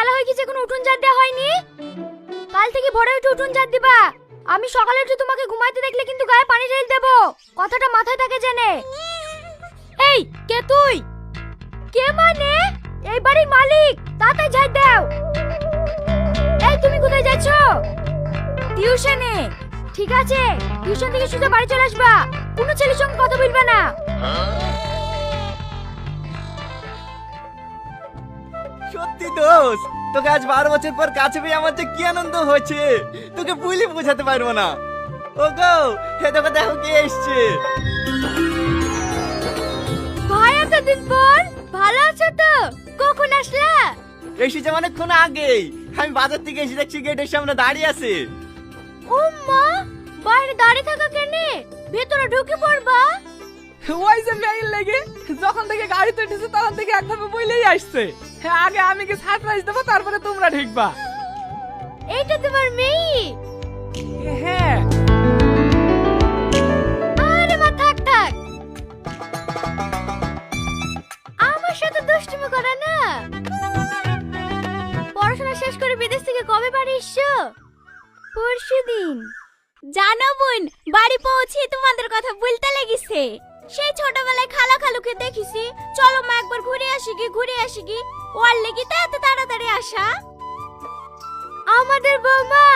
বেলা হয়ে গেছে, এখন উঠোন ঝাড় দেওয়া হয়নি। কাল থেকে ভোরে উঠে উঠোন ঝাড় দিবা। আমি সকালে উঠে তোমাকে ঘুমাইতে দেখলে কিন্তু গায়ে পানি ঢেলে দেবো, কথাটা মাথায় থাকে জেনে। এই কে তুই? কে মানে? এই বাড়ির মালিক, তাড়াতাড়ি ঝাড় দাও। এই তুমি কোথায় যাচ্ছ? টিউশনে। ঠিক আছে, টিউশন থেকে সোজা বাড়ি চলে আসবা, কোনো ছেলের সঙ্গে কথা বলবে না। সত্যি দোষ, তোকে আজ 12 বছর পর কাছে পেয়ে আমার যে কি আনন্দ হয়েছে তোকে বলে বোঝাতে পারবো না। ও গো, হে তোকে দেখো কে এসছে। ভাই এতদিন পর, ভালো আছো তো? কখন আসলা? এসেছে অনেকক্ষণ আগেই, আমি বাজার থেকে এসে দেখছি গেটের সামনে দাঁড়িয়ে আছে। ও মা, বাইরে দাঁড়িয়ে থাকা কেনে? ভেতরে ঢুকে পড়বা। ওই যে মেইল লেগে যখন থেকে গাড়িতে উঠেছে তখন থেকে একভাবে বইলেই আসছে, হ্যাঁ আগে আমি কি সারপ্রাইজ দেবো তারপরে তোমরা ঢুকবা। এইটা তোমার মেয়ে? হ্যাঁ। আরে মা থাক থাক, আমার সাথে দুষ্টুমি করা না। পড়াশোনা শেষ করে বিদেশ থেকে কবে বাড়ি এসছো? পরশুদিন। জানো বোন, বাড়ি পৌঁছে তোমাদের কথা বলতে লেগেছে। সেই ছোটবেলায় খালা খালুকে দেখিছি, চলো মা একবার ঘুরে আসি কি ওর লেগে তো এত তাড়াতাড়ি আসা। আমাদের বৌমা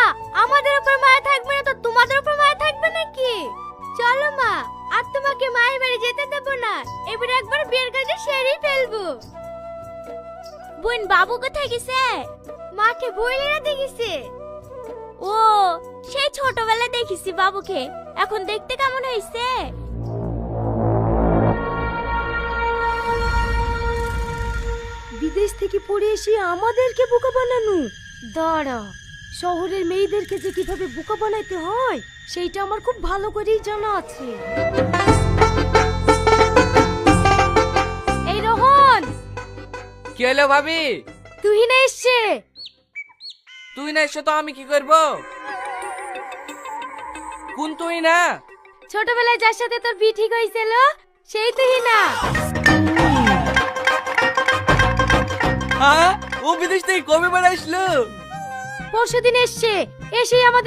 আমাদের উপর মায়া থাকবে না তো তোমাদের উপর মায়া থাকবে নাকি? চলো মা, আর তোমাকে মায়ের বাড়ি যেতে দেবো না, এবারে একবার বিয়ের কাজে সেরেই ফেলবো। বোন বাবু কোথায় গেছে? মাকে বইলেরা দেখেছে। ও, সেই ছোটবেলায় দেখিছি বাবুকে, এখন দেখতে কেমন হয়েছে? বিদেশ থেকে পড়ে এসে আমাদেরকে বোকা বানানো। দাঁড়া, শহরের মেয়েদেরকে যে কিভাবে বোকা বানাইতে হয় সেইটা আমার খুব ভালো করেই জানা আছে। এই রোহন। কি হলো ভাবি? তুই না এসছে। তুই না এসে তো আমি কি করব? কোন তুই না? ছোটবেলায় যার সাথে তোর বিয়ে ঠিক হয়েছিল সেই তুই না। হ্যাঁ, ও বিদেশ থেকে কবে বেড়া আসলো? পরশুদিন এসছে, এসেই আমাদের